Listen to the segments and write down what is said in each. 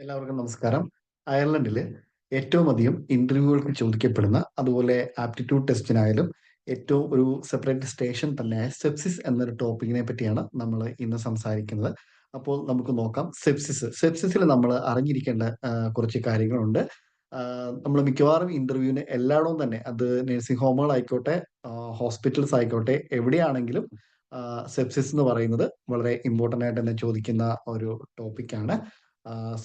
എല്ലാവർക്കും നമസ്കാരം. അയർലൻഡിൽ ഏറ്റവും അധികം ഇന്റർവ്യൂകൾക്ക് ചോദിക്കപ്പെടുന്ന, അതുപോലെ ആപ്റ്റിറ്റ്യൂഡ് ടെസ്റ്റിനായാലും ഏറ്റവും ഒരു സെപ്പറേറ്റ് സ്റ്റേഷൻ തന്നെയായ സെപ്സിസ് എന്നൊരു ടോപ്പിക്കിനെ പറ്റിയാണ് നമ്മൾ ഇന്ന് സംസാരിക്കുന്നത്. അപ്പോൾ നമുക്ക് നോക്കാം. സെപ്സിസിൽ നമ്മൾ അറിഞ്ഞിരിക്കേണ്ട കുറച്ച് കാര്യങ്ങളുണ്ട്. നമ്മൾ മിക്കവാറും ഇന്റർവ്യൂവിന് എല്ലായിടവും തന്നെ, അത് നഴ്സിംഗ് ഹോമുകളായിക്കോട്ടെ, ഹോസ്പിറ്റൽസ് ആയിക്കോട്ടെ, എവിടെയാണെങ്കിലും സെപ്സിസ് എന്ന് പറയുന്നത് വളരെ ഇമ്പോർട്ടൻ്റ് ആയിട്ട് തന്നെ ചോദിക്കുന്ന ഒരു ടോപ്പിക്കാണ്.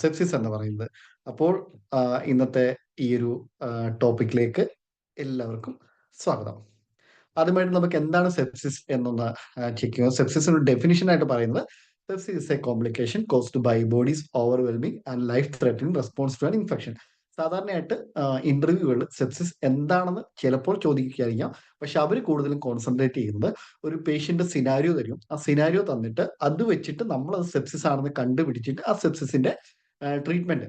സെപ്സിസ് എന്ന് പറയുന്നത്. അപ്പോൾ ഇന്നത്തെ ഈ ഒരു ടോപ്പിക്കിലേക്ക് എല്ലാവർക്കും സ്വാഗതം. ആദ്യമായിട്ട് നമുക്ക് എന്താണ് സെപ്സിസ് എന്നൊന്ന് ചെക്ക് ചെയ്യുക. സെപ്സിസിന്റെ ഡെഫിനിഷൻ ആയിട്ട് പറയുന്നത്, sepsis is a complication caused by body's overwhelming and life threatening response to an infection. സാധാരണയായിട്ട് ഇന്റർവ്യൂകളിൽ സെപ്സിസ് എന്താണെന്ന് ചിലപ്പോൾ ചോദിക്കുകയായിരിക്കാം. പക്ഷെ അവർ കൂടുതലും കോൺസെൻട്രേറ്റ് ചെയ്യുന്നത്, ഒരു പേഷ്യന്റ് സിനാരിയോ തരും. ആ സിനാരിയോ തന്നിട്ട് അത് വെച്ചിട്ട് നമ്മൾ അത് സെപ്സിസ് ആണെന്ന് കണ്ടുപിടിച്ചിട്ട് ആ സെപ്സിസിന്റെ ട്രീറ്റ്മെന്റ്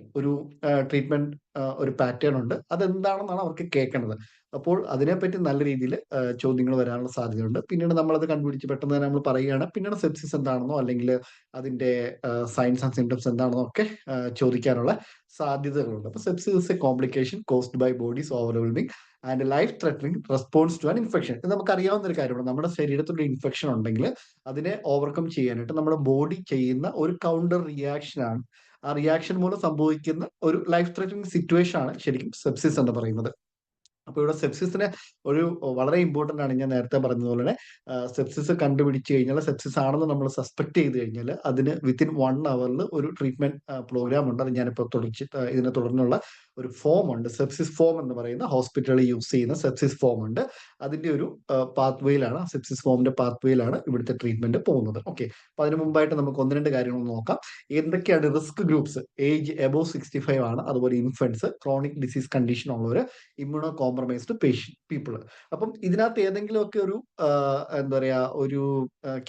ട്രീറ്റ്മെന്റ് ഒരു പാറ്റേൺ ഉണ്ട്. അതെന്താണെന്നാണ് അവർക്ക് കേൾക്കേണ്ടത്. അപ്പോൾ അതിനെപ്പറ്റി നല്ല രീതിയിൽ ചോദ്യങ്ങൾ വരാനുള്ള സാധ്യതയുണ്ട്. പിന്നീട് നമ്മളത് കണ്ടുപിടിച്ച് പെട്ടെന്ന് തന്നെ നമ്മൾ പറയുകയാണ്. പിന്നീട് സെപ്സിസ് എന്താണെന്നോ അല്ലെങ്കിൽ അതിന്റെ സൈൻസ് ആൻഡ് സിംറ്റംസ് എന്താണെന്നോ ഒക്കെ ചോദിക്കാനുള്ള സാധ്യതകളുണ്ട്. അപ്പൊ sepsis is a complication caused by body's overwhelming and life threatening response to an infection. ഇത് നമുക്ക് അറിയാവുന്ന ഒരു കാര്യമാണ്. നമ്മുടെ ശരീരത്തിൽ ഇൻഫെക്ഷൻ ഉണ്ടെങ്കിൽ അതിനെ ഓവർകം ചെയ്യാനായിട്ട് നമ്മുടെ ബോഡി ചെയ്യുന്ന ഒരു കൗണ്ടർ റിയാക്ഷൻ ആണ്. ആ റിയാക്ഷൻ മൂലം സംഭവിക്കുന്ന ഒരു ലൈഫ് ത്രെറ്റനിങ് സിറ്റുവേഷൻ ആണ് ശരിക്കും സെപ്സിസ് എന്ന് പറയുന്നത്. അപ്പൊ ഇവിടെ സെപ്സിസിന് ഒരു വളരെ ഇമ്പോർട്ടന്റ് ആണ്. ഞാൻ നേരത്തെ പറഞ്ഞതുപോലെ തന്നെ സെപ്സിസ് കണ്ടുപിടിച്ച് കഴിഞ്ഞാൽ, സെപ്സിസ് ആണെന്ന് നമ്മൾ സസ്പെക്ട് ചെയ്ത് കഴിഞ്ഞാൽ, അതിന് വിത്തിൻ 1 hour ഒരു ട്രീറ്റ്മെന്റ് പ്രോഗ്രാം ഉണ്ട്. അത് ഞാനിപ്പോൾ ഇതിനെ തുടർന്നുള്ള ഒരു ഫോം ഉണ്ട്, സെപ്സിസ് ഫോം എന്ന് പറയുന്ന, ഹോസ്പിറ്റലിൽ യൂസ് ചെയ്യുന്ന സെപ്സിസ് ഫോം ഉണ്ട്. അതിന്റെ ഒരു പാത്വേയിലാണ്, സെപ്സിസ് ഫോമിന്റെ പാത്വേയിലാണ് ഇവിടുത്തെ ട്രീറ്റ്മെന്റ് പോകുന്നത്. ഓക്കെ. അപ്പൊ അതിന് മുമ്പായിട്ട് നമുക്ക് ഒന്ന് രണ്ട് കാര്യങ്ങൾ നോക്കാം. എന്തൊക്കെയാണ് റിസ്ക് ഗ്രൂപ്പ്സ്? ഏജ് എബോവ് 65 ആണ്, അതുപോലെ ഇൻഫൻസ്, ക്രോണിക് ഡിസീസ് കണ്ടീഷൻ ഉള്ളവർ, ഇമ്മ്യൂണോ കോംപ്രമൈസ്ഡ് പീപ്പിൾ. അപ്പം ഇതിനകത്ത് ഏതെങ്കിലും ഒക്കെ ഒരു എന്താ പറയാ, ഒരു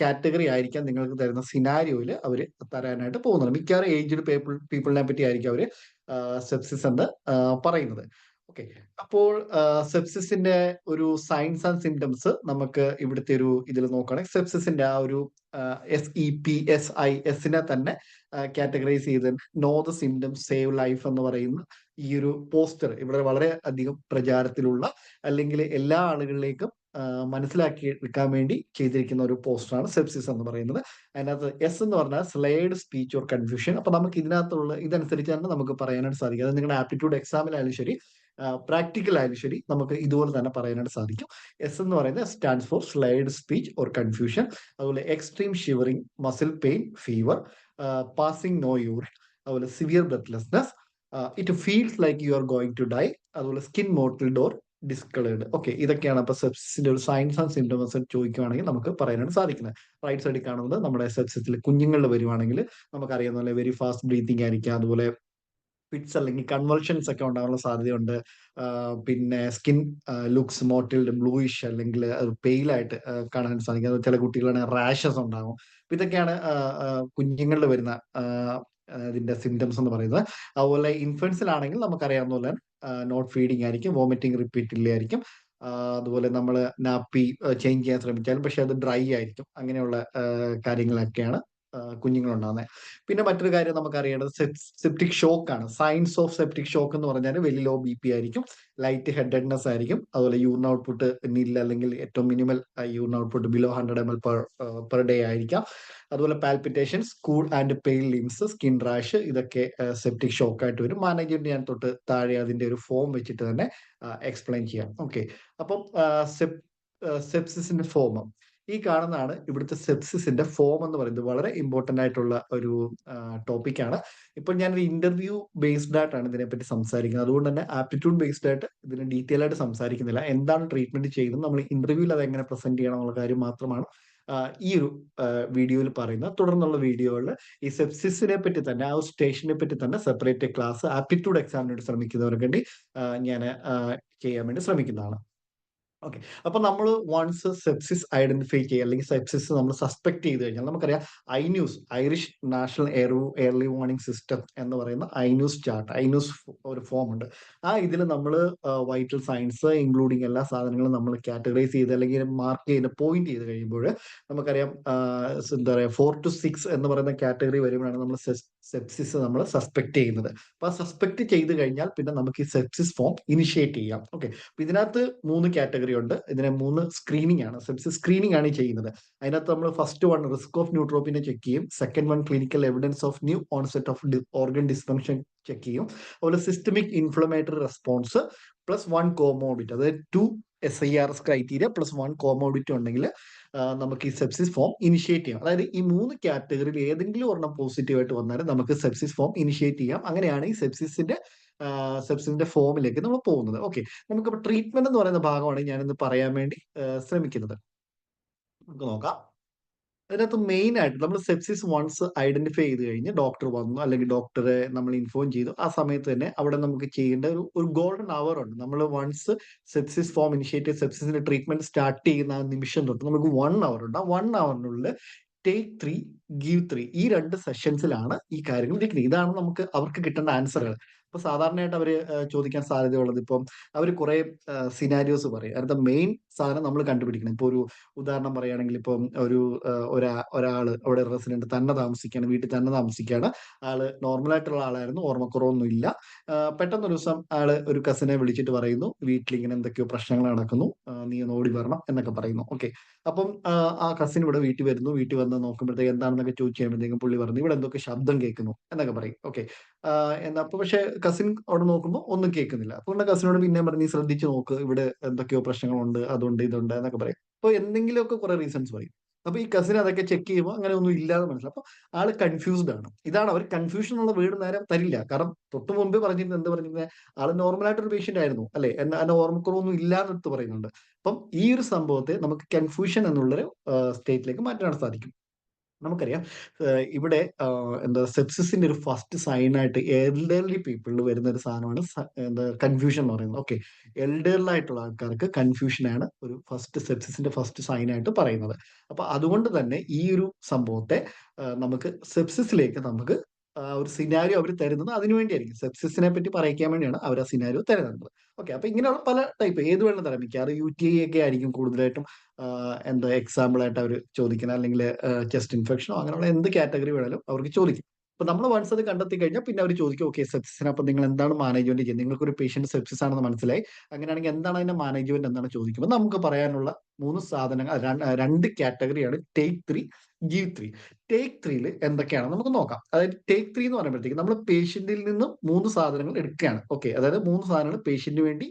കാറ്റഗറി ആയിരിക്കാം നിങ്ങൾക്ക് തരുന്ന സിനാരിയോയിൽ അവർ തരാനായിട്ട് പോകുന്നത്. മിക്കവാറും ഏജ്ഡ് പീപ്പിളിനെ പറ്റി ആയിരിക്കും അവർ സെപ്സിസ് എന്ന് പറയുന്നത്. ഓക്കെ. അപ്പോൾ സെപ്സിസിന്റെ ഒരു സൈൻസ് ആൻഡ് സിംറ്റംസ് നമുക്ക് ഇവിടുത്തെ ഒരു ഇതിൽ നോക്കുകയാണെങ്കിൽ, സെപ്സിസിന്റെ ആ ഒരു SEPSIS തന്നെ കാറ്റഗറൈസ് ചെയ്ത്, know the symptoms save life എന്ന് പറയുന്ന ഈ ഒരു പോസ്റ്റർ ഇവിടെ വളരെ അധികം പ്രചാരത്തിലുള്ള, അല്ലെങ്കിൽ എല്ലാ ആളുകളിലേക്കും മനസ്സിലാക്കി എടുക്കാൻ വേണ്ടി ചെയ്തിരിക്കുന്ന ഒരു പോസ്റ്ററാണ് സെപ്സിസ് എന്ന് പറയുന്നത്. അതിനകത്ത് എസ് എന്ന് പറഞ്ഞാൽ സ്ലേഡ് സ്പീച്ച് ഓർ കൺഫ്യൂഷൻ. അപ്പൊ നമുക്ക് ഇതിനകത്തുള്ള ഇതനുസരിച്ച് തന്നെ നമുക്ക് പറയാനായിട്ട് സാധിക്കും. അത് നിങ്ങളുടെ ആപ്റ്റിറ്റ്യൂഡ് എക്സാമിലായാലും ശരി, പ്രാക്ടിക്കൽ ആയാലും ശരി, നമുക്ക് ഇതുപോലെ തന്നെ പറയാനായിട്ട് സാധിക്കും. എസ് എന്ന് പറയുന്നത് stands for slurred speech or confusion. അതുപോലെ extreme shivering, muscle pain, fever, passing no urine, അതുപോലെ severe breathlessness, it feels like you are going to die, അതുപോലെ skin mottled or discoloured. Okay. ഇതൊക്കെയാണ് അപ്പൊ സെപ്സിസിന്റെ ഒരു സൈൻസ് ആൻഡ് സിംറ്റംസ് ചോദിക്കുകയാണെങ്കിൽ നമുക്ക് പറയാനായിട്ട് സാധിക്കുന്നത്. റൈറ്റ് സൈഡിൽ കാണുന്നത് നമ്മുടെ സെപ്സിസിൽ കുഞ്ഞുങ്ങളിൽ വരുവാണെങ്കിൽ നമുക്കറിയാവുന്ന പോലെ വെരി ഫാസ്റ്റ് ബ്രീത്തിങ് ആയിരിക്കാം, അതുപോലെ ഫിറ്റ്സ് അല്ലെങ്കിൽ കൺവൾഷൻസ് ഒക്കെ ഉണ്ടാകാനുള്ള സാധ്യതയുണ്ട്. പിന്നെ സ്കിൻ ലുക്സ് മോട്ടിൽഡ്, ബ്ലൂയിഷ് അല്ലെങ്കിൽ പെയിലായിട്ട് കാണാൻ സാധിക്കും. അത് ചില കുട്ടികളാണെങ്കിൽ റാഷസ് ഉണ്ടാകും. അപ്പൊ ഇതൊക്കെയാണ് കുഞ്ഞുങ്ങളിൽ വരുന്ന ഇതിന്റെ സിംറ്റംസ് എന്ന് പറയുന്നത്. അതുപോലെ ഇൻഫൻസിലാണെങ്കിൽ നമുക്കറിയാവുന്ന പോലെ നോട്ട് ഫീഡിങ് ആയിരിക്കും, വോമിറ്റിംഗ് റിപ്പീറ്റ്ലി ആയിരിക്കും. അതുപോലെ നമ്മൾ നാപ്പി ചേഞ്ച് ചെയ്യാൻ ശ്രമിച്ചാലും പക്ഷെ അത് ഡ്രൈ ആയിരിക്കും. അങ്ങനെയുള്ള കാര്യങ്ങളൊക്കെയാണ് കുഞ്ഞുങ്ങളുണ്ടാകുന്നത്. പിന്നെ മറ്റൊരു കാര്യം നമുക്കറിയേണ്ടത് സെപ്റ്റിക് ഷോക്ക് ആണ്. സയൻസ് ഓഫ് സെപ്റ്റിക് ഷോക്ക് എന്ന് പറഞ്ഞാൽ വെരി ലോ BP ആയിരിക്കും, ലൈറ്റ് ഹെഡഡ്നെസ് ആയിരിക്കും, അതുപോലെ യൂറിൻ ഔട്ട്പുട്ട് നിൽ അല്ലെങ്കിൽ ഏറ്റവും minimal urine output below 100 ml per day ആയിരിക്കാം. അതുപോലെ palpitations, cool and pale limbs, skin rash, ഇതൊക്കെ സെപ്റ്റിക് ഷോക്ക് ആയിട്ട് വരും. മാനേജ്മെന്റ് ഞാൻ തൊട്ട് താഴെ അതിന്റെ ഒരു ഫോം വെച്ചിട്ട് തന്നെ എക്സ്പ്ലെയിൻ ചെയ്യാം. ഓക്കെ. അപ്പം സെപ്സിസിന്റെ ഫോം ഈ കാണുന്നതാണ്. ഇവിടുത്തെ സെപ്സിസിന്റെ ഫോം എന്ന് പറയുന്നത് വളരെ ഇമ്പോർട്ടന്റ് ആയിട്ടുള്ള ഒരു ടോപ്പിക്കാണ്. ഇപ്പോൾ ഞാനൊരു ഇന്റർവ്യൂ ബേസ്ഡ് ആയിട്ടാണ് ഇതിനെപ്പറ്റി സംസാരിക്കുന്നത്. അതുകൊണ്ട് തന്നെ ആപ്റ്റിറ്റ്യൂഡ് ബേസ്ഡ് ആയിട്ട് ഇതിന് ഡീറ്റെയിൽ ആയിട്ട് സംസാരിക്കുന്നില്ല. എന്താണ് ട്രീറ്റ്മെന്റ് ചെയ്യുന്നത്, നമ്മൾ ഇന്റർവ്യൂവിൽ അത് എങ്ങനെ പ്രസന്റ് ചെയ്യണം എന്നുള്ള കാര്യം മാത്രമാണ് ഈ ഒരു വീഡിയോയിൽ പറയുന്നത്. തുടർന്നുള്ള വീഡിയോകളിൽ ഈ സെപ്സിസിനെ പറ്റി തന്നെ, ആ സ്റ്റേഷനെ പറ്റി തന്നെ സെപ്പറേറ്റ് ക്ലാസ് ആപ്റ്റിറ്റ്യൂഡ് എക്സാമിനോട് ശ്രമിക്കുന്നവർക്ക് വേണ്ടി ഞാൻ ചെയ്യാൻ വേണ്ടി ശ്രമിക്കുന്നതാണ്. ഓക്കെ. അപ്പൊ നമ്മൾ വൺസ് സെപ്സിസ് ഐഡന്റിഫൈ ചെയ്യുക അല്ലെങ്കിൽ സെപ്സിസ് നമ്മൾ സസ്പെക്ട് ചെയ്ത് കഴിഞ്ഞാൽ നമുക്കറിയാം ഐന്യൂസ്, Irish national early warning system എന്ന് പറയുന്ന ഐന്യൂസ് ചാർട്ട്, ഐന്യൂസ് ഒരു ഫോം ഉണ്ട്. ആ ഇതിൽ നമ്മൾ വൈറ്റൽ സയൻസ് ഇൻക്ലൂഡിങ് എല്ലാ സാധനങ്ങളും നമ്മൾ കാറ്റഗറൈസ് ചെയ്ത് അല്ലെങ്കിൽ മാർക്ക് ചെയ്ത് പോയിന്റ് ചെയ്ത് കഴിയുമ്പോൾ നമുക്കറിയാം എന്താ പറയുക 4 to 6 എന്ന് പറയുന്ന കാറ്റഗറി വരുമ്പോഴാണ് നമ്മൾ സെപ്സിസ് നമ്മൾ സസ്പെക്ട് ചെയ്യുന്നത്. അപ്പൊ ആ സസ്പെക്ട് ചെയ്ത് കഴിഞ്ഞാൽ പിന്നെ നമുക്ക് ഈ സെപ്സിസ് ഫോം ഇനിഷ്യേറ്റ് ചെയ്യാം. ഓക്കെ. അപ്പൊ ഇതിനകത്ത് 3 കാറ്റഗറി ഉണ്ട്. ഇതിനെ 3 സ്ക്രീനിങ് ആണ്, സെപ്സിസ് സ്ക്രീനിങ് ആണ് ഈ ചെയ്യുന്നത്. അതിനകത്ത് നമ്മൾ ഫസ്റ്റ് വൺ റിസ്ക് ഓഫ് ന്യൂട്രോപ്പിനെ ചെക്ക് ചെയ്യും. Second one clinical evidence of new onset of organ dysfunction check ചെയ്യും. അതുപോലെ systemic inflammatory response plus 1 comorbid, അതായത് 2 SIRS ക്രൈറ്റീരിയ പ്ലസ് 1 കോമോർബിഡ് ഉണ്ടെങ്കിൽ നമുക്ക് ഈ സെപ്സിസ് ഫോം ഇനിഷ്യേറ്റ് ചെയ്യാം. അതായത് ഈ 3 കാറ്റഗറിയിൽ ഏതെങ്കിലും ഒരെണ്ണം പോസിറ്റീവ് ആയിട്ട് വന്നാലും നമുക്ക് സെപ്സിസ് ഫോം ഇനിഷ്യേറ്റ് ചെയ്യാം. അങ്ങനെയാണ് ഈ സെപ്സിസിന്റെ ഫോമിലേക്ക് നമ്മൾ പോകുന്നത്. ഓക്കെ. നമുക്കിപ്പോൾ ട്രീറ്റ്മെന്റ് എന്ന് പറയുന്ന ഭാഗമാണ് ഞാനിന്ന് പറയാൻ വേണ്ടി ശ്രമിക്കുന്നത്. നമുക്ക് നോക്കാം. അതിനകത്ത് മെയിൻ ആയിട്ട് നമ്മൾ സെപ്സിസ് വൺസ് ഐഡന്റിഫൈ ചെയ്ത് കഴിഞ്ഞ് ഡോക്ടർ വന്നു അല്ലെങ്കിൽ ഡോക്ടറെ നമ്മൾ ഇൻഫോം ചെയ്തു, ആ സമയത്ത് തന്നെ അവിടെ നമുക്ക് ചെയ്യേണ്ട ഒരു ഗോൾഡൻ അവർ ഉണ്ട്. നമ്മൾ വൺസ് സെപ്സിസ് ഫോം ഇനിഷ്യേറ്റ് സെപ്സിസിന്റെ ട്രീറ്റ്മെന്റ് സ്റ്റാർട്ട് ചെയ്യുന്ന ആ നിമിഷം തൊട്ട് നമുക്ക് 1 അവർ ഉണ്ട്. ആ 1 അവറിനുള്ളിൽ ടേക്ക് 3, ഗീവ് 3, ഈ 2 സെഷൻസിലാണ് ഈ കാര്യങ്ങൾ ഇരിക്കുന്നത്. ഇതാണ് നമുക്ക് അവർക്ക് കിട്ടേണ്ട ആൻസറുകൾ. ഇപ്പൊ സാധാരണയായിട്ട് അവര് ചോദിക്കാൻ സാധ്യതയുള്ളത്, ഇപ്പം അവർ കുറെ സിനാരിയോസ് പറയും. അതിന്റെ മെയിൻ സാധനം നമ്മൾ കണ്ടുപിടിക്കണം. ഇപ്പൊ ഒരു ഉദാഹരണം പറയുകയാണെങ്കിൽ, ഇപ്പം ഒരാള് അവിടെ റെസിഡന്റ് തന്നെ താമസിക്കുകയാണ്, വീട്ടിൽ തന്നെ താമസിക്കുകയാണ്. ആള് നോർമൽ ആയിട്ടുള്ള ആളായിരുന്നു, ഓർമ്മക്കുറവൊന്നും ഇല്ല. പെട്ടെന്ന് ഒരു ദിവസം ആള് ഒരു കസിനെ വിളിച്ചിട്ട് പറയുന്നു, വീട്ടിൽ ഇങ്ങനെ എന്തൊക്കെയോ പ്രശ്നങ്ങൾ നടക്കുന്നു, നീ ഒന്ന് ഓടി വരണം എന്നൊക്കെ പറയുന്നു. ഓക്കെ. അപ്പം ആ കസിൻ ഇവിടെ വീട്ടിൽ വരുന്നു. വീട്ടിൽ വന്ന് നോക്കുമ്പോഴത്തേക്ക് എന്താണെന്നൊക്കെ ചോദിച്ചു കഴിയുമ്പോഴത്തേക്കും പുള്ളി പറഞ്ഞു, ഇവിടെ എന്തൊക്കെ ശബ്ദം കേൾക്കുന്നു എന്നൊക്കെ പറയും. ഓക്കെ. എന്നാ അപ്പൊ പക്ഷെ കസിൻ അവിടെ നോക്കുമ്പോൾ ഒന്നും കേൾക്കുന്നില്ല. അപ്പൊ കസിനോട് പിന്നെയും പറഞ്ഞു, നീ ശ്രദ്ധിച്ചു നോക്ക്, ഇവിടെ എന്തൊക്കെയോ പ്രശ്നങ്ങളുണ്ട്, അതുണ്ട് ഇതുണ്ട് എന്നൊക്കെ പറയും. അപ്പൊ എന്തെങ്കിലുമൊക്കെ കുറെ റീസൺസ് പറയും. അപ്പൊ ഈ കസിൻ അതൊക്കെ ചെക്ക് ചെയ്യുമ്പോൾ അങ്ങനെ ഒന്നും ഇല്ലാതെ മനസ്സിലാവും. അപ്പൊ ആള് കൺഫ്യൂസ്ഡ് ആണ്. ഇതാണ് അവർ കൺഫ്യൂഷൻ ഉള്ള വീട് നേരം തരില്ല. കാരണം തൊട്ട് മുമ്പേ പറഞ്ഞിരുന്നത് എന്ത് പറഞ്ഞിരുന്നത്, ആള് നോർമൽ ആയിട്ടൊരു പേഷ്യന്റ് ആയിരുന്നു അല്ലെ, എന്നെ ഓർമ്മക്കുറവൊന്നും ഇല്ലാന്ന് എടുത്ത് പറയുന്നുണ്ട്. അപ്പം ഈ ഒരു സംഭവത്തെ നമുക്ക് കൺഫ്യൂഷൻ എന്നുള്ളൊരു സ്റ്റേറ്റിലേക്ക് മാറ്റാൻ സാധിക്കും. നമുക്കറിയാം ഇവിടെ എന്താ സെപ്സിസിന്റെ ഒരു ഫസ്റ്റ് സൈൻ ആയിട്ട് എൽഡർലി പീപ്പിളിൽ വരുന്ന ഒരു സാധനമാണ് എന്താ കൺഫ്യൂഷൻ എന്ന് പറയുന്നത്. ഓക്കെ. എൽഡർലി ആയിട്ടുള്ള ആൾക്കാർക്ക് കൺഫ്യൂഷൻ ആണ് ഒരു സെപ്സിസിന്റെ ഫസ്റ്റ് സൈൻ ആയിട്ട് പറയുന്നത്. അപ്പൊ അതുകൊണ്ട് തന്നെ ഈ ഒരു സംഭവത്തെ നമുക്ക് സെപ്സിസിലേക്ക് നമുക്ക് ഒരു സിനാരിയോ അവർ തരുന്നത് അതിനു വേണ്ടിയായിരിക്കും. സെപ്സിസിനെ പറ്റി പറയിക്കാൻ വേണ്ടിയാണ് അവർ ആ സിനാരിയോ തരുന്നത്. ഓക്കെ. അപ്പൊ ഇങ്ങനെയുള്ള പല ടൈപ്പ് ഏത് വേണം തരാം. മിക്കവാറും UTI ഒക്കെ ആയിരിക്കും കൂടുതലായിട്ടും എന്താ എക്സാമ്പിൾ ആയിട്ട് അവർ ചോദിക്കുന്നത്, അല്ലെങ്കിൽ ചെസ്റ്റ് ഇൻഫെക്ഷനോ അങ്ങനെയുള്ള എന്ത് കാറ്റഗറി വേണേലും അവർക്ക് ചോദിക്കും. അപ്പൊ നമ്മൾ വൺസ് അത് കണ്ടെത്തി കഴിഞ്ഞാൽ പിന്നെ അവർ ചോദിക്കും, ഓക്കെ സെപ്സിസിന് അപ്പൊ നിങ്ങൾ എന്താണ് മാനേജ്മെന്റ് ചെയ്യുന്നത്, നിങ്ങൾക്ക് ഒരു പേഷ്യന്റ് സെപ്സിസ് ആണെന്ന് മനസ്സിലായി, അങ്ങനെയാണെങ്കിൽ എന്താണ് അതിന്റെ മാനേജ്മെന്റ് എന്താണ് ചോദിക്കുമ്പോൾ നമുക്ക് പറയാനുള്ള 3 സാധനങ്ങൾ, 2 കാറ്റഗറിയാണ് ടേക്ക് 3, ഗീവ് 3. ടേക്ക് 3യിൽ എന്തൊക്കെയാണ് നമുക്ക് നോക്കാം. അതായത് ടേക്ക് 3 എന്ന് പറയുമ്പോഴത്തേക്ക് നമ്മൾ പേഷ്യന്റിൽ നിന്ന് 3 സാധനങ്ങൾ എടുക്കുകയാണ്. ഓക്കെ. അതായത് 3 സാധനങ്ങൾ പേഷ്യന്റിന് വേണ്ടി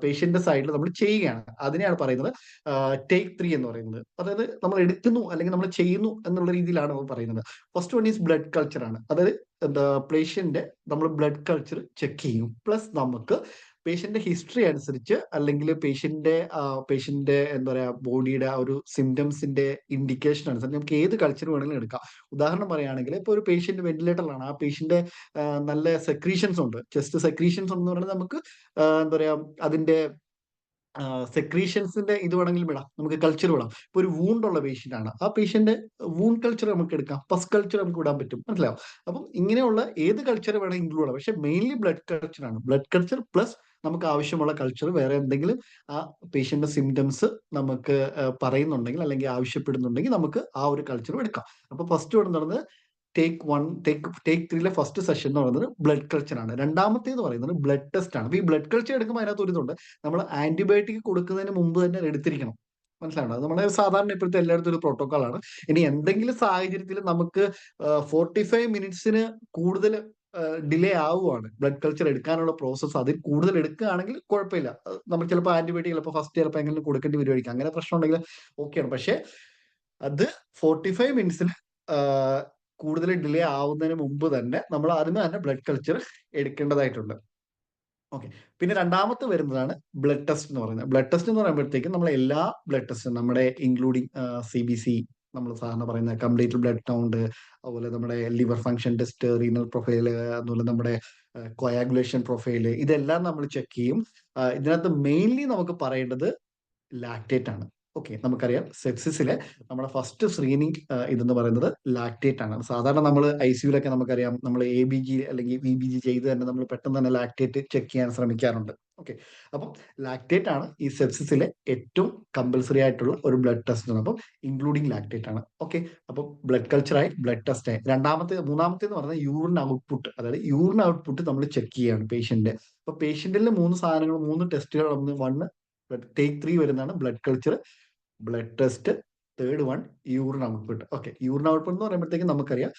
പേഷ്യന്റിന്റെ സൈഡിൽ നമ്മൾ ചെയ്യുകയാണ്. അതിനെയാണ് പറയുന്നത് ടേക്ക് 3 എന്ന് പറയുന്നത്. അതായത് നമ്മൾ എടുക്കുന്നു അല്ലെങ്കിൽ നമ്മൾ ചെയ്യുന്നു എന്നുള്ള രീതിയിലാണ് നമ്മൾ പറയുന്നത്. First one is blood culture ആണ്. അതായത് എന്താ പേഷ്യന്റ് നമ്മൾ ബ്ലഡ് കൾച്ചർ ചെക്ക് ചെയ്യും. പ്ലസ് നമുക്ക് പേഷ്യന്റ് ഹിസ്റ്ററി അനുസരിച്ച് അല്ലെങ്കിൽ പേഷ്യന്റെ എന്താ പറയാ ബോഡിയുടെ ആ ഒരു സിംറ്റംസിന്റെ ഇൻഡിക്കേഷൻ അനുസരിച്ച് നമുക്ക് ഏത് കൾച്ചർ വേണമെങ്കിലും എടുക്കാം. ഉദാഹരണം പറയുകയാണെങ്കിൽ ഇപ്പൊ ഒരു പേഷ്യന്റ് വെന്റിലേറ്ററിലാണ്, ആ പേഷ്യന്റ് നല്ല സെക്രീഷൻസ് ഉണ്ട്, ചെസ്റ്റ് സെക്രീഷൻസ് എന്ന് പറയുന്നത് നമുക്ക് എന്താ പറയാ അതിന്റെ സെക്രീഷൻസിന്റെ ഇത് വേണമെങ്കിലും വിടാം, നമുക്ക് കൾച്ചർ വിടാം. ഇപ്പൊ ഒരു വൂണ്ട് ഉള്ള പേഷ്യന്റ് ആണ്, ആ പേഷ്യന്റ് വൂണ്ട് കൾച്ചർ നമുക്ക് എടുക്കാം, പസ് കൾച്ചർ നമുക്ക് വിടാൻ പറ്റും. മനസ്സിലാവും. അപ്പം ഇങ്ങനെയുള്ള ഏത് കൾച്ചർ വേണമെങ്കിൽ ഇൻക്ലൂഡ് ചെയ്യാം. പക്ഷെ മെയിൻലി ബ്ലഡ് കൾച്ചർ ആണ്. ബ്ലഡ് കൾച്ചർ പ്ലസ് നമുക്ക് ആവശ്യമുള്ള കൾച്ചർ വേറെ എന്തെങ്കിലും ആ പേഷ്യന്റ് സിംറ്റംസ് നമുക്ക് പറയുന്നുണ്ടെങ്കിൽ അല്ലെങ്കിൽ ആവശ്യപ്പെടുന്നുണ്ടെങ്കിൽ നമുക്ക് ആ ഒരു കൾച്ചർ എടുക്കാം. അപ്പൊ ഫസ്റ്റ് ഇവിടെ നടന്നത് ടേക്ക് 3യിലെ ഫസ്റ്റ് സെഷൻ എന്ന് പറയുന്നത് ബ്ലഡ് കൾച്ചർ ആണ്. രണ്ടാമത്തേന്ന് പറയുന്നത് ബ്ലഡ് ടെസ്റ്റ് ആണ്. അപ്പൊ ഈ ബ്ലഡ് കൾച്ചർ എടുക്കുമ്പോൾ അതിനകത്ത് ഒരു ഇതുണ്ട്, നമ്മൾ ആന്റിബയോട്ടിക് കൊടുക്കുന്നതിന് മുമ്പ് തന്നെ എടുത്തിരിക്കണം. മനസ്സിലാവണം. അത് നമ്മുടെ സാധാരണ ഇപ്പോഴത്തെ എല്ലായിടത്തും ഒരു പ്രോട്ടോകോൾ ആണ്. ഇനി എന്തെങ്കിലും സാഹചര്യത്തിൽ നമുക്ക് 45 മിനിറ്റ്സിന് കൂടുതൽ ഡിലേ ആവുകയാണ് ബ്ലഡ് കൾച്ചർ എടുക്കാനുള്ള പ്രോസസ്സ്, അതിൽ കൂടുതൽ എടുക്കുകയാണെങ്കിൽ കുഴപ്പമില്ല. നമ്മൾ ചിലപ്പോൾ ആന്റിബയോട്ടിക് ചിലപ്പോൾ എങ്കിലും കൊടുക്കേണ്ടി വരുമായിരിക്കും. അങ്ങനെ പ്രശ്നം ഉണ്ടെങ്കിൽ ഓക്കെയാണ്. പക്ഷെ അത് 45 മിനിറ്റ്സിൽ കൂടുതൽ ഡിലേ ആവുന്നതിന് മുമ്പ് തന്നെ നമ്മൾ ആദ്യമേ തന്നെ ബ്ലഡ് കൾച്ചർ എടുക്കേണ്ടതായിട്ടുണ്ട്. ഓക്കെ. പിന്നെ രണ്ടാമത്തെ വരുന്നതാണ് ബ്ലഡ് ടെസ്റ്റ് എന്ന് പറയുന്നത്. ബ്ലഡ് ടെസ്റ്റ് എന്ന് പറയുമ്പോഴത്തേക്കും നമ്മൾ എല്ലാ ബ്ലഡ് ടെസ്റ്റും നമ്മുടെ ഇൻക്ലൂഡിങ് CBC, നമ്മൾ സാധാരണ പറയുന്ന കംപ്ലീറ്റ് ബ്ലഡ് കൗണ്ട്, അതുപോലെ നമ്മുടെ liver function test, renal profile, അതുപോലെ നമ്മുടെ കൊയാഗുലേഷൻ പ്രൊഫൈല്, ഇതെല്ലാം നമ്മൾ ചെക്ക് ചെയ്യും. ഇതിനകത്ത് മെയിൻലി നമുക്ക് പറയേണ്ടത് ലാക്ടേറ്റ് ആണ്. ഓക്കെ, നമുക്കറിയാം സെപ്സിസിലെ നമ്മുടെ ഫസ്റ്റ് സ്ക്രീനിങ് ഇതെന്ന് പറയുന്നത് ലാക്ടേറ്റ് ആണ്. സാധാരണ നമ്മൾ ICUലൊക്കെ നമുക്കറിയാം, നമ്മൾ ABG അല്ലെങ്കിൽ VBG ചെയ്ത് തന്നെ നമ്മൾ പെട്ടെന്ന് തന്നെ ലാക്ടേറ്റ് ചെക്ക് ചെയ്യാൻ ശ്രമിക്കാറുണ്ട്. ഓക്കെ, അപ്പം ലാക്ടേറ്റ് ആണ് ഈ സെപ്സിസിലെ ഏറ്റവും കമ്പൽസറി ആയിട്ടുള്ള ഒരു ബ്ലഡ് ടെസ്റ്റ്. അപ്പം ഇൻക്ലൂഡിങ് ലാക്ടേറ്റ് ആണ്. ഓക്കെ, അപ്പം ബ്ലഡ് കൾച്ചറായി, ബ്ലഡ് ടെസ്റ്റ് ആയി. മൂന്നാമത്തെ എന്ന് പറയുന്നത് യൂറിൻ ഔട്ട്പുട്ട്. അതായത് യൂറിൻ ഔട്ട്പുട്ട് നമ്മൾ ചെക്ക് ചെയ്യാണ് പേഷ്യന്റ്. അപ്പൊ പേഷ്യന്റിൽ 3 ടെസ്റ്റുകൾ, ടേക്ക് 3 വരുന്നതാണ് blood culture, blood test, third one urine output. Okay, urine output എന്ന് പറയുമ്പോഴത്തേക്കും നമുക്കറിയാം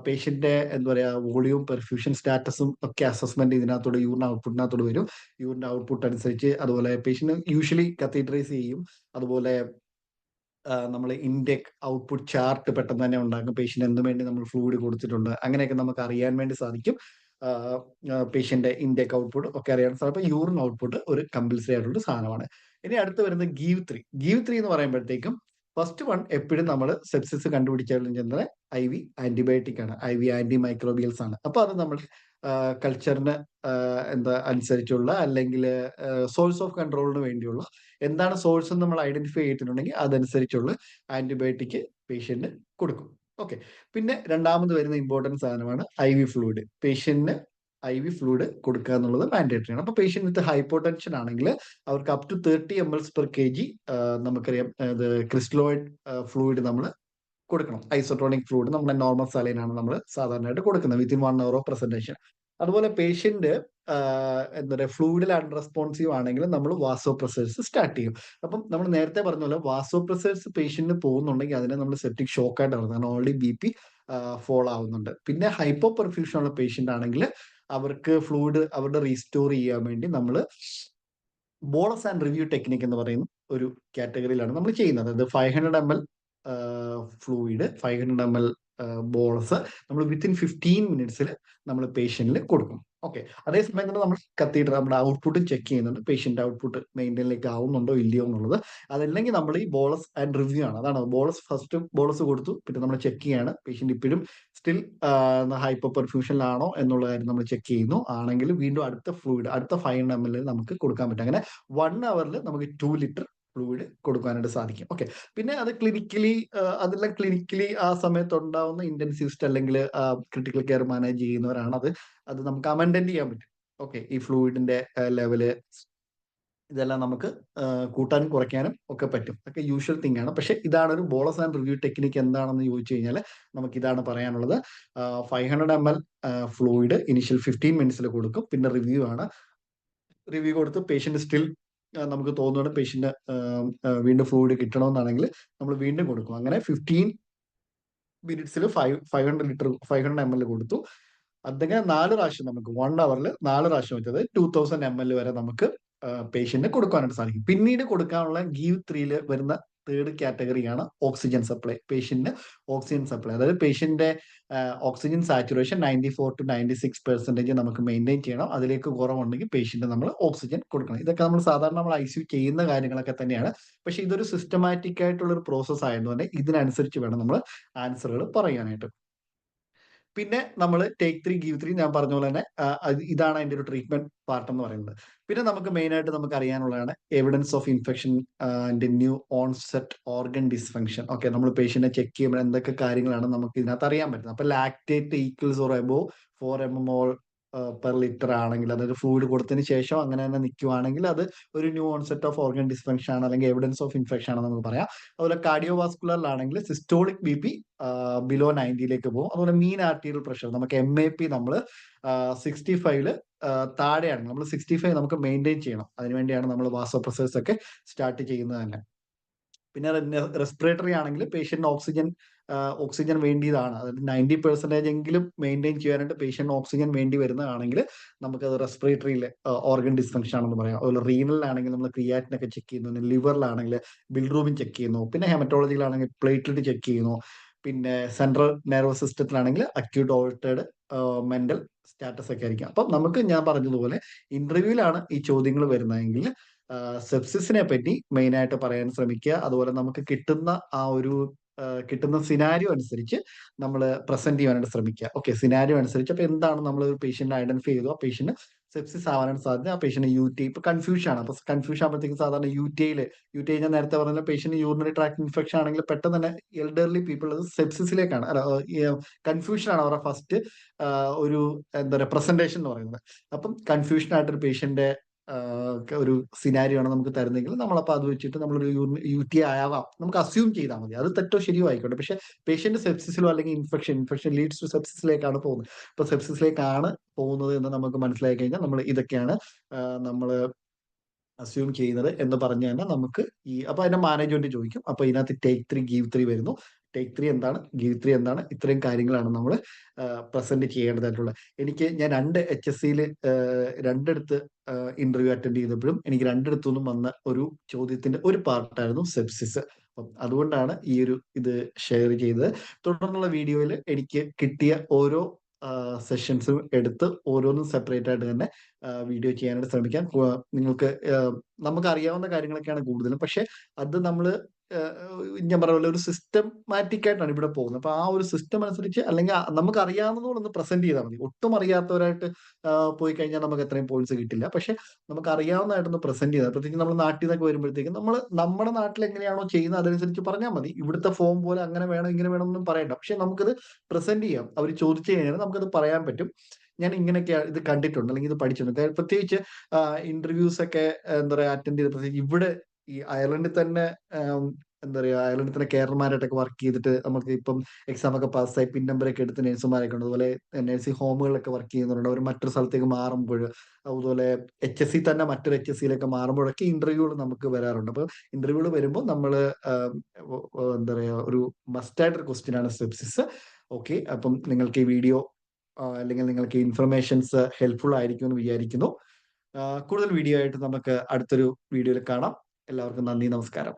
പേഷ്യന്റെ എന്താ പറയാ വോളിയം, പെർഫ്യൂഷൻ സ്റ്റാറ്റസും ഒക്കെ അസസ്മെന്റ് ഇതിനകത്തോടെ യൂറിൻ ഔട്ട്പുട്ടിനകത്തോട് വരും. യൂറിൻ ഔട്ട്പുട്ട് അനുസരിച്ച് അതുപോലെ പേഷ്യന്റ് യൂഷ്വലി കത്തീഡ്രൈസ് ചെയ്യും. അതുപോലെ നമ്മൾ ഇൻടേക്ക് ഔട്ട്പുട്ട് ചാർട്ട് പെട്ടെന്ന് തന്നെ ഉണ്ടാക്കും. പേഷ്യന്റ് എന്തിനു വേണ്ടി നമ്മൾ ഫ്ലൂയിഡ് കൊടുത്തിട്ടുണ്ട് അങ്ങനെയൊക്കെ നമുക്ക് അറിയാൻ വേണ്ടി സാധിക്കും. പേഷ്യന്റെ ഇൻടേക്ക് ഔട്ട്പുട്ട് ഒക്കെ അറിയാൻ സാധിക്കും. അപ്പൊ യൂറിൻ ഔട്ട്പുട്ട് ഒരു കമ്പൽസറി ആയിട്ടുള്ള സാധനമാണ്. ഇനി അടുത്ത് വരുന്നത് ഗീവ് 3 എന്ന് പറയുമ്പോഴത്തേക്കും ഫസ്റ്റ് വൺ എപ്പോഴും നമ്മൾ സെപ്സിസ് കണ്ടുപിടിച്ചാലും ചെന്നത് IV ആന്റിബയോട്ടിക് ആണ്, IV ആന്റി മൈക്രോബിയൽസ് ആണ്. അപ്പൊ അത് നമ്മൾ കൾച്ചറിന് എന്താ അനുസരിച്ചുള്ള അല്ലെങ്കിൽ സോഴ്സ് ഓഫ് കൺട്രോളിന് വേണ്ടിയുള്ള എന്താണ് സോഴ്സ് എന്ന് നമ്മൾ ഐഡന്റിഫൈ ചെയ്തിട്ടുണ്ടെങ്കിൽ അതനുസരിച്ചുള്ള ആന്റിബയോട്ടിക് പേഷ്യന്റ് കൊടുക്കും. ഓക്കെ, പിന്നെ രണ്ടാമത് വരുന്ന ഇമ്പോർട്ടൻറ്റ് സാധനമാണ് IV ഫ്ലൂയിഡ്. പേഷ്യന്റിന് IV ഫ്ലൂയിഡ് കൊടുക്കുക എന്നുള്ളത് മാൻഡേറ്ററി ആണ്. അപ്പൊ പേഷ്യന്റ് വിത്ത് ഹൈപ്പോടെൻഷൻ ആണെങ്കിൽ അവർക്ക് അപ് ടു 30 ml/kg നമുക്കറിയാം ക്രിസ്റ്റലോയിഡ് ഫ്ലൂയിഡ് നമ്മൾ കൊടുക്കണം. ഐസോട്ടോണിക് ഫ്ലൂയിഡ് നമ്മുടെ നോർമൽ സലൈനാണ് നമ്മൾ സാധാരണയായിട്ട് കൊടുക്കുന്നത് വിത്തിൻ 1 hour ഓഫ് പ്രസന്റേഷൻ. അതുപോലെ പേഷ്യന്റ് എന്താ പറയുക ഫ്ലൂയിഡിൽ അൺറെസ്പോൺസീവ് ആണെങ്കിൽ നമ്മൾ വാസോപ്രസേഴ്സ് സ്റ്റാർട്ട് ചെയ്യും. അപ്പം നമ്മൾ നേരത്തെ പറഞ്ഞ പോലെ വാസോപ്രസേഴ്സ് പേഷ്യന്റിന് പോകുന്നുണ്ടെങ്കിൽ അതിനെ നമ്മൾ സെപ്റ്റിക് ഷോക്ക് ആയിട്ട് നടത്തുന്നത്, ഓൾറെഡി BP ഫോളോ ആവുന്നുണ്ട്. പിന്നെ ഹൈപ്പോ പെർഫ്യൂഷൻ ഉള്ള പേഷ്യന്റ് ആണെങ്കിൽ അവർക്ക് ഫ്ലൂയിഡ് അവരുടെ റീസ്റ്റോർ ചെയ്യാൻ വേണ്ടി നമ്മൾ ബോളസ് ആൻഡ് റിവ്യൂ ടെക്നിക് എന്ന് പറയുന്ന ഒരു കാറ്റഗറിയിലാണ് നമ്മൾ ചെയ്യുന്നത്. അത് 500 ml ഫ്ലൂയിഡ്, 500 ml ബോളസ് നമ്മൾ വിത്തിൻ 15 മിനിറ്റ്സിൽ നമ്മൾ പേഷ്യന്റിൽ കൊടുക്കും. ഓക്കെ, അതേസമയം തന്നെ നമ്മൾ നമ്മുടെ ഔട്ട്പുട്ടും ചെക്ക് ചെയ്യുന്നുണ്ട്, പേഷ്യന്റ് ഔട്ട്പുട്ട് മെയിൻറ്റെയിനിലേക്ക് ആവുന്നുണ്ടോ ഇല്ലയോ എന്നുള്ളത്. അതല്ലെങ്കിൽ നമ്മൾ ഈ ബോളസ് ആൻഡ് റിവ്യൂ ആണ്. അതാണ് ഫസ്റ്റ് ബോളസ് കൊടുത്തു, പിന്നെ നമ്മൾ ചെക്ക് ചെയ്യാണ് പേഷ്യന്റ് ഇപ്പോഴും സ്റ്റിൽ ഹൈപ്പോ പെർഫ്യൂഷനിലാണോ എന്നുള്ള കാര്യം നമ്മൾ ചെക്ക് ചെയ്യുന്നു. ആണെങ്കിൽ വീണ്ടും അടുത്ത ഫ്ലൂയിഡ് അടുത്ത 500 ml നമുക്ക് കൊടുക്കാൻ പറ്റും. അങ്ങനെ 1 hour നമുക്ക് 2 ലിറ്റർ ഫ്ലൂയിഡ് കൊടുക്കാനായിട്ട് സാധിക്കും. ഓക്കെ, പിന്നെ അത് അതെല്ലാം ക്ലിനിക്കലി ആ സമയത്ത് ഉണ്ടാവുന്ന ഇന്റൻസിവിസ്റ്റ് അല്ലെങ്കിൽ ക്രിട്ടിക്കൽ കെയർ മാനേജ് ചെയ്യുന്നവരാണ് അത് നമുക്ക് അമെൻഡന്റ് ചെയ്യാൻ പറ്റും. ഓക്കെ, ഈ ഫ്ലൂയിഡിന്റെ ലെവല് ഇതെല്ലാം നമുക്ക് കൂട്ടാനും കുറയ്ക്കാനും ഒക്കെ പറ്റും. ഒക്കെ യൂഷ്വൽ തിങ് ആണ്. പക്ഷെ ഇതാണ് ഒരു ബോളസ് ആൻഡ് റിവ്യൂ ടെക്നിക്ക് എന്താണെന്ന് ചോദിച്ചു കഴിഞ്ഞാൽ നമുക്ക് ഇതാണ് പറയാനുള്ളത്. 500 ml ഫ്ലൂയിഡ് ഇനിഷ്യൽ 15 മിനിറ്റ്സിൽ കൊടുക്കും. പിന്നെ റിവ്യൂ കൊടുത്ത് പേഷ്യന്റ് സ്റ്റിൽ നമുക്ക് തോന്നുന്നത് പേഷ്യന്റ് വീണ്ടും ഫ്ലൂയിഡ് കിട്ടണമെന്നാണെങ്കിൽ നമ്മൾ വീണ്ടും കൊടുക്കും. അങ്ങനെ 15 മിനിറ്റ്സിൽ 500 ml കൊടുത്തു. അതങ്ങനെ 4 പ്രാവശ്യം നമുക്ക് 1 hour 4 പ്രാവശ്യം വെച്ചത് 2000 ml വരെ നമുക്ക് പേഷ്യന്റിന് കൊടുക്കാനായിട്ട് സാധിക്കും. പിന്നീട് കൊടുക്കാനുള്ള ഗീവ് 3 വരുന്ന തേർഡ് കാറ്റഗറിയാണ് ഓക്സിജൻ സപ്ലൈ. പേഷ്യന്റിന് ഓക്സിജൻ സപ്ലൈ, അതായത് പേഷ്യന്റിന്റെ ഓക്സിജൻ സാച്ചുറേഷൻ 94 to 96% നമുക്ക് മെയിൻറ്റെയിൻ ചെയ്യണം. അതിലേക്ക് കുറവുണ്ടെങ്കിൽ പേഷ്യന്റ് നമ്മൾ ഓക്സിജൻ കൊടുക്കണം. ഇതൊക്കെ നമ്മൾ സാധാരണ നമ്മൾ ICU ചെയ്യുന്ന കാര്യങ്ങളൊക്കെ തന്നെയാണ്. പക്ഷെ ഇതൊരു സിസ്റ്റമാറ്റിക് ആയിട്ടുള്ള ഒരു പ്രോസസ് ആയതുകൊണ്ട് ഇതിനനുസരിച്ച് വേണം നമ്മൾ ആൻസറുകൾ പറയാനായിട്ട്. പിന്നെ നമ്മൾ ടേക്ക് 3 ഗീവ് 3 ഞാൻ പറഞ്ഞ പോലെ തന്നെ ഇതാണ് അതിന്റെ ഒരു ട്രീറ്റ്മെന്റ് പാർട്ട് എന്ന് പറയുന്നത്. പിന്നെ നമുക്ക് മെയിൻ ആയിട്ട് നമുക്ക് അറിയാനുള്ളതാണ് evidence of infection and new onset organ dysfunction. Okay, നമ്മൾ പേഷ്യന്റിനെ ചെക്ക് ചെയ്യുമ്പോൾ എന്തൊക്കെ കാര്യങ്ങളാണ് നമുക്ക് ഇതിനകത്ത് അറിയാൻ പറ്റുന്നത്. അപ്പൊ lactate equals or above 4 mmol per litre ആണെങ്കിൽ, അതായത് ഫ്ലൂയിഡ് കൊടുത്തതിന് ശേഷം അങ്ങനെ തന്നെ നിൽക്കുവാണെങ്കിൽ അത് ഒരു new onset of organ dysfunction ആണ്, അല്ലെങ്കിൽ എവിഡൻസ് ഓഫ് ഇൻഫെക്ഷൻ ആണെന്ന് നമുക്ക് പറയാം. അതുപോലെ കാർഡിയോവാസ്കുലറിലാണെങ്കിൽ സിസ്റ്റോളിക് BP ബിലോ 90ലേക്ക് പോകും. അതുപോലെ മീൻ ആർട്ടീരിയൽ പ്രഷർ നമുക്ക് MAP നമ്മൾ 65 താഴെയാണ്. നമ്മൾ 65 നമുക്ക് മെയിൻറ്റെയിൻ ചെയ്യണം. അതിനുവേണ്ടിയാണ് നമ്മൾ വാസോപ്രസേഴ്സ് ഒക്കെ സ്റ്റാർട്ട് ചെയ്യുന്നത് തന്നെ. പിന്നെ റെസ്പിറേറ്ററി ആണെങ്കിൽ പേഷ്യന്റ് ഓക്സിജൻ വേണ്ടിയതാണ്. അതായത് 90% എങ്കിലും മെയിൻറ്റെയിൻ ചെയ്യാനായിട്ട് പേഷ്യന്റ് ഓക്സിജൻ വേണ്ടി വരുന്നതാണെങ്കിൽ നമുക്കത് റെസ്പിറേറ്ററിയിൽ ഓർഗൻ ഡിസ്ഫങ്ഷൻ ആണെന്ന് പറയാം. അതുപോലെ റീനലിലാണെങ്കിൽ നമ്മൾ ക്രിയാറ്റിനൊക്കെ ചെക്ക് ചെയ്യുന്നു, ലിവറിലാണെങ്കിൽ ബിൽറൂബിൻ ചെക്ക് ചെയ്യുന്നു, പിന്നെ ഹെമറ്റോളജിയിലാണെങ്കിൽ പ്ലേറ്റ്ലെറ്റ് ചെക്ക് ചെയ്യുന്നു, പിന്നെ സെൻട്രൽ നെർവസ് സിസ്റ്റത്തിലാണെങ്കിൽ അക്യൂട്ട് ഓൾട്ടേർഡ് മെന്റൽ സ്റ്റാറ്റസ് ഒക്കെ ആയിരിക്കും. അപ്പം നമുക്ക് ഞാൻ പറഞ്ഞതുപോലെ ഇന്റർവ്യൂവിലാണ് ഈ ചോദ്യങ്ങൾ വരുന്നതെങ്കിൽ സെപ്സിസിനെ പറ്റി മെയിൻ ആയിട്ട് പറയാൻ ശ്രമിക്കുക. അതുപോലെ നമുക്ക് കിട്ടുന്ന ആ ഒരു കിട്ടുന്ന സിനാരിയോ അനുസരിച്ച് നമ്മൾ പ്രസന്റ് ചെയ്യാനായിട്ട് ശ്രമിക്കുക. ഓക്കെ, സിനാരിയോ അനുസരിച്ച് അപ്പൊ എന്താണ് നമ്മൾ ഒരു പേഷ്യന്റിനെ ഐഡന്റിഫൈ ചെയ്തു, ആ പേഷ്യന്റ് സെപ്സിസ് ആവാനാണ് സാധ്യത, ആ പേഷ്യന്റ് UTI ഇപ്പൊ കൺഫ്യൂഷൻ ആണ്. അപ്പൊ കൺഫ്യൂഷൻ ആകുമ്പോഴത്തേക്കും സാധാരണ UTI ഞാൻ നേരത്തെ പറഞ്ഞ പേഷ്യന്റ് യൂറിനറി ട്രാക്ട് ഇൻഫെക്ഷൻ ആണെങ്കിൽ പെട്ടെന്ന് തന്നെ എൽഡർലി പീപ്പിൾ അത് സെപ്സിസിലേക്കാണ്, അല്ല കൺഫ്യൂഷൻ ആണ് അവരുടെ ഫസ്റ്റ് ഒരു എന്താ പറയുക പ്രസന്റേഷൻ എന്ന് പറയുന്നത്. അപ്പം കൺഫ്യൂഷൻ ആയിട്ടൊരു പേഷ്യന്റ് ഒരു സിനാരിയോ ആണ് നമുക്ക് തരുന്നെങ്കിൽ നമ്മളപ്പോൾ അത് വെച്ചിട്ട് നമ്മളൊരു UTI ആവാം നമുക്ക് അസ്യൂം ചെയ്താൽ മതി. അത് തെറ്റോ ശരിയോ ആയിക്കോട്ടെ, പക്ഷെ പേഷ്യന്റ് സെപ്സിസിലോ അല്ലെങ്കിൽ ഇൻഫെക്ഷൻ ലീഡ്സ് ടു സെപ്സിസിലേക്കാണ് പോകുന്നത്. ഇപ്പൊ സെപ്സിസിലേക്കാണ് പോകുന്നത് എന്ന് നമുക്ക് മനസ്സിലായി കഴിഞ്ഞാൽ നമ്മൾ ഇതൊക്കെയാണ് നമ്മൾ അസ്യൂം ചെയ്യുന്നത് എന്ന് പറഞ്ഞു തന്നെ നമുക്ക് അപ്പൊ അതിന്റെ മാനേജ്മെന്റ് ചോദിക്കും. അപ്പൊ ഇതിനകത്ത് ടേക്ക് 3 ഗീവ് 3 വരുന്നു. ടേക്ക് 3 എന്താണ്, ഗീവ് 3 എന്താണ്, ഇത്രയും കാര്യങ്ങളാണ് നമ്മൾ പ്രസന്റ് ചെയ്യേണ്ടതായിട്ടുള്ളത്. ഞാൻ 2 HSCയിൽ രണ്ടിടത്ത് ഇന്റർവ്യൂ അറ്റൻഡ് ചെയ്തപ്പോഴും എനിക്ക് രണ്ടിടത്തുനിന്നും വന്ന ഒരു ചോദ്യത്തിന്റെ ഒരു പാർട്ടായിരുന്നു സെപ്സിസ്. അപ്പം അതുകൊണ്ടാണ് ഇത് ഷെയർ ചെയ്തത്. തുടർന്നുള്ള വീഡിയോയിൽ എനിക്ക് കിട്ടിയ ഓരോ സെഷൻസും എടുത്ത് ഓരോന്നും സെപ്പറേറ്റ് ആയിട്ട് തന്നെ വീഡിയോ ചെയ്യാനായിട്ട് ശ്രമിക്കാം. നിങ്ങൾക്ക് നമുക്ക് അറിയാവുന്ന കാര്യങ്ങളൊക്കെയാണ് കൂടുതലും, പക്ഷെ അത് നമ്മൾ ഞാൻ പറഞ്ഞ പോലെ ഒരു സിസ്റ്റമാറ്റിക് ആയിട്ടാണ് ഇവിടെ പോകുന്നത്. അപ്പൊ ആ ഒരു സിസ്റ്റം അനുസരിച്ച് അല്ലെങ്കിൽ നമുക്ക് അറിയാവുന്നതോടൊന്ന് പ്രസന്റ് ചെയ്താൽ മതി. ഒട്ടും അറിയാത്തവരായിട്ട് പോയി കഴിഞ്ഞാൽ നമുക്ക് അത്രയും പോയിന്റ്സ് കിട്ടില്ല. പക്ഷെ നമുക്ക് അറിയാവുന്നതായിട്ടൊന്ന് പ്രസന്റ് ചെയ്താൽ, പ്രത്യേകിച്ച് നമ്മൾ നാട്ടിൽ നിന്നൊക്കെ വരുമ്പോഴത്തേക്കും നമ്മൾ നമ്മുടെ നാട്ടിൽ എങ്ങനെയാണോ ചെയ്യുന്നത് അതനുസരിച്ച് പറഞ്ഞാൽ മതി. ഇവിടുത്തെ ഫോം പോലെ അങ്ങനെ വേണം ഇങ്ങനെ വേണം ഒന്നും പറയണ്ട. പക്ഷെ നമുക്കത് പ്രസന്റ് ചെയ്യാം. അവർ ചോദിച്ചു കഴിഞ്ഞാൽ നമുക്കത് പറയാൻ പറ്റും. ഞാൻ ഇങ്ങനെയൊക്കെ ഇത് കണ്ടിട്ടുണ്ട് അല്ലെങ്കിൽ ഇത് പഠിച്ചിട്ടുണ്ട്. പ്രത്യേകിച്ച് ഇന്റർവ്യൂസ് ഒക്കെ എന്താ പറയാ അറ്റൻഡ് ചെയ്ത്, പ്രത്യേകിച്ച് ഇവിടെ ഈ അയർലൻഡിൽ തന്നെ എന്താ പറയാ അയർലൻഡിൽ തന്നെ കേരളമാരായിട്ടൊക്കെ വർക്ക് ചെയ്തിട്ട് നമുക്ക് ഇപ്പം എക്സാം ഒക്കെ പാസ്സായി പിൻ നമ്പറൊക്കെ എടുത്ത് നഴ്സുമാരൊക്കെ ഉണ്ട്. അതുപോലെ നഴ്സിംഗ് ഹോമുകളിലൊക്കെ വർക്ക് ചെയ്യുന്നുണ്ട്. അവർ മറ്റൊരു സ്ഥലത്തേക്ക് മാറുമ്പോൾ, അതുപോലെ HSC തന്നെ മറ്റൊരു HSCയിലൊക്കെ മാറുമ്പോഴൊക്കെ ഇന്റർവ്യൂകൾ നമുക്ക് വരാറുണ്ട്. അപ്പൊ ഇന്റർവ്യൂകൾ വരുമ്പോൾ നമ്മൾ എന്താ പറയാ ഒരു മസ്റ്റായിട്ടൊരു ക്വസ്റ്റ്യൻ ആണ് സെപ്സിസ്. ഓക്കെ, അപ്പം നിങ്ങൾക്ക് ഈ വീഡിയോ അല്ലെങ്കിൽ നിങ്ങൾക്ക് ഇൻഫർമേഷൻസ് ഹെൽപ്ഫുൾ ആയിരിക്കും എന്ന് വിചാരിക്കുന്നു. കൂടുതൽ വീഡിയോ ആയിട്ട് നമുക്ക് അടുത്തൊരു വീഡിയോയിൽ കാണാം. എല്ലാവർക്കും നന്ദി, നമസ്കാരം.